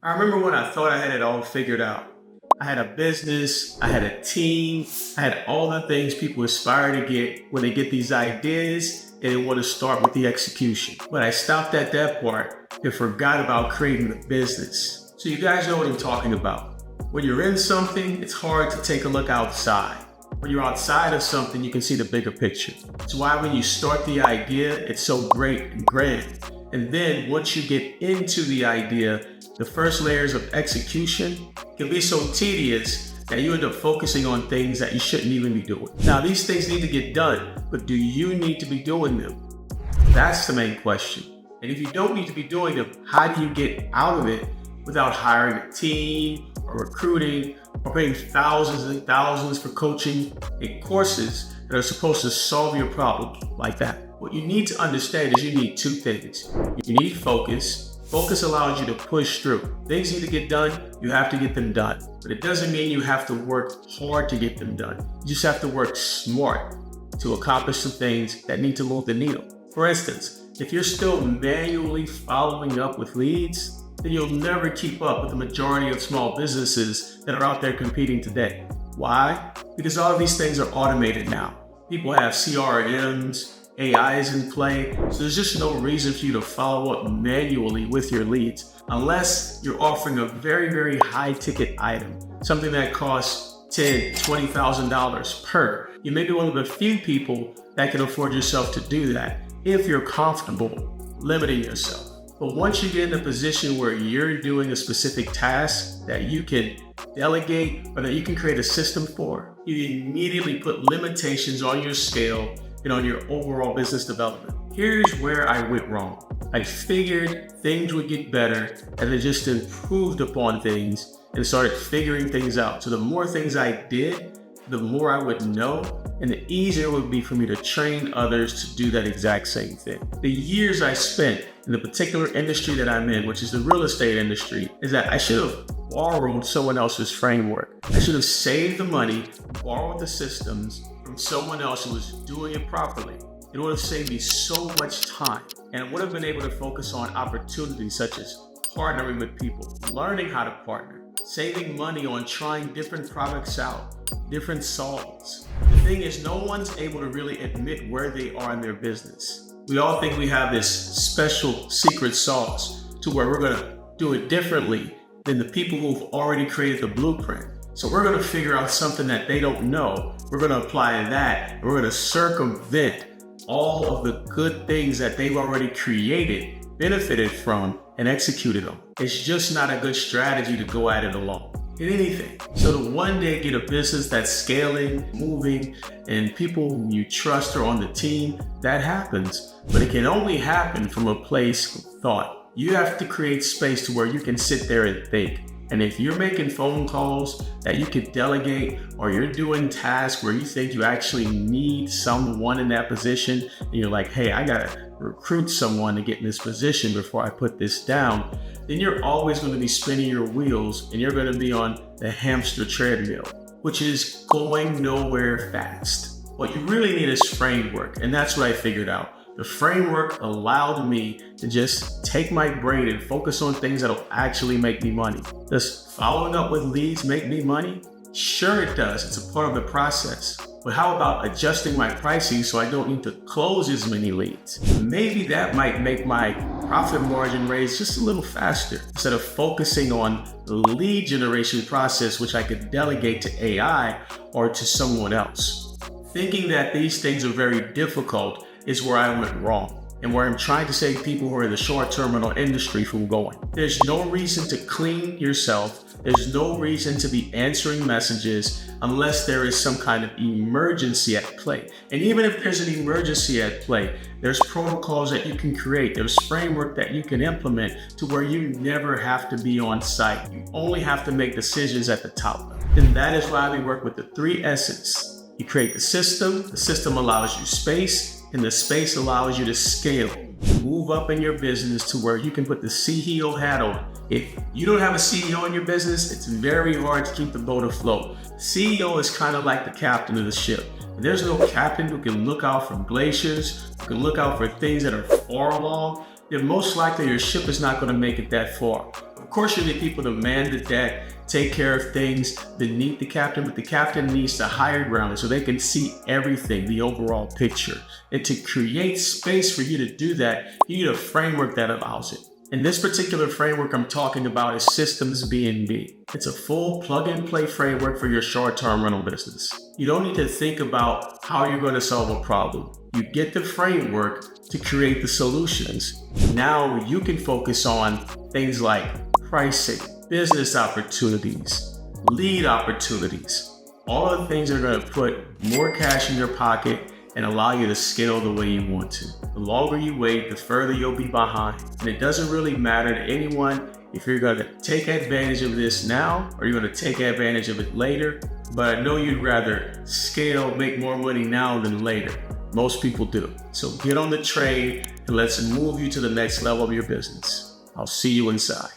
I remember when I thought I had it all figured out. I had a business, I had a team, I had all the things people aspire to get when they get these ideas and they want to start with the execution. But I stopped at that part and forgot about creating the business. So you guys know what I'm talking about. When you're in something, it's hard to take a look outside. When you're outside of something, you can see the bigger picture. It's why when you start the idea, it's so great and grand. And then once you get into the idea, the first layers of execution can be so tedious that you end up focusing on things that you shouldn't even be doing. Now, these things need to get done, but do you need to be doing them? That's the main question. And if you don't need to be doing them, how do you get out of it without hiring a team or recruiting or paying thousands and thousands for coaching and courses that are supposed to solve your problem like that? What you need to understand is you need two things. You need focus. Focus allows you to push through. Things need to get done, you have to get them done. But it doesn't mean you have to work hard to get them done. You just have to work smart to accomplish some things that need to move the needle. For instance, if you're still manually following up with leads, then you'll never keep up with the majority of small businesses that are out there competing today. Why? Because all of these things are automated now. People have CRMs, AI is in play, so there's just no reason for you to follow up manually with your leads unless you're offering a very, very high ticket item, something that costs $10,000, $20,000 per. You may be one of the few people that can afford yourself to do that if you're comfortable limiting yourself. But once you get in a position where you're doing a specific task that you can delegate or that you can create a system for, you immediately put limitations on your scale and on your overall business development. Here's where I went wrong. I figured things would get better and I just improved upon things and started figuring things out. So the more things I did, the more I would know and the easier it would be for me to train others to do that exact same thing. The years I spent in the particular industry that I'm in, which is the real estate industry, is that I should have borrowed someone else's framework. I should have saved the money, borrowed the systems from someone else who was doing it properly. It would have saved me so much time and would have been able to focus on opportunities such as partnering with people, learning how to partner, saving money on trying different products out, different solves. The thing is, no one's able to really admit where they are in their business. We all think we have this special secret sauce to where we're gonna do it differently than the people who've already created the blueprint. So we're gonna figure out something that they don't know. We're gonna apply that, and we're gonna circumvent all of the good things that they've already created, benefited from, and executed on. It's just not a good strategy to go at it alone in anything. So to one day get a business that's scaling, moving, and people who you trust are on the team, that happens. But it can only happen from a place of thought. You have to create space to where you can sit there and think. And if you're making phone calls that you could delegate, or you're doing tasks where you think you actually need someone in that position, and you're like, hey, I gotta recruit someone to get in this position before I put this down, then you're always gonna be spinning your wheels and you're gonna be on the hamster treadmill, which is going nowhere fast. What you really need is framework, and that's what I figured out. The framework allowed me to just take my brain and focus on things that'll actually make me money. Does following up with leads make me money? Sure it does, it's a part of the process. But how about adjusting my pricing so I don't need to close as many leads? Maybe that might make my profit margin raise just a little faster instead of focusing on the lead generation process, which I could delegate to AI or to someone else. Thinking that these things are very difficult is where I went wrong and where I'm trying to save people who are in the short-term rental industry from going. There's no reason to clean yourself. There's no reason to be answering messages unless there is some kind of emergency at play. And even if there's an emergency at play, there's protocols that you can create. There's framework that you can implement to where you never have to be on site. You only have to make decisions at the top level. And that is why we work with the 3 S's. You create the system allows you space, and the space allows you to scale, move up in your business to where you can put the CEO hat on. If you don't have a CEO in your business, it's very hard to keep the boat afloat. CEO is kind of like the captain of the ship. If there's no captain who can look out for glaciers, who can look out for things that are far along, then most likely your ship is not going to make it that far. course, you need people to man the deck, take care of things beneath the captain, but the captain needs to higher ground so they can see everything, the overall picture. And to create space for you to do that, you need a framework that allows it. And this particular framework I'm talking about is Systems B&B. It's a full plug-and-play framework for your short-term rental business. You don't need to think about how you're going to solve a problem. You get the framework to create the solutions. Now you can focus on things like pricing, business opportunities, lead opportunities, all the things that are going to put more cash in your pocket and allow you to scale the way you want to. The longer you wait, the further you'll be behind. And it doesn't really matter to anyone if you're going to take advantage of this now or you're going to take advantage of it later. But I know you'd rather scale, make more money now than later. Most people do. So get on the train and let's move you to the next level of your business. I'll see you inside.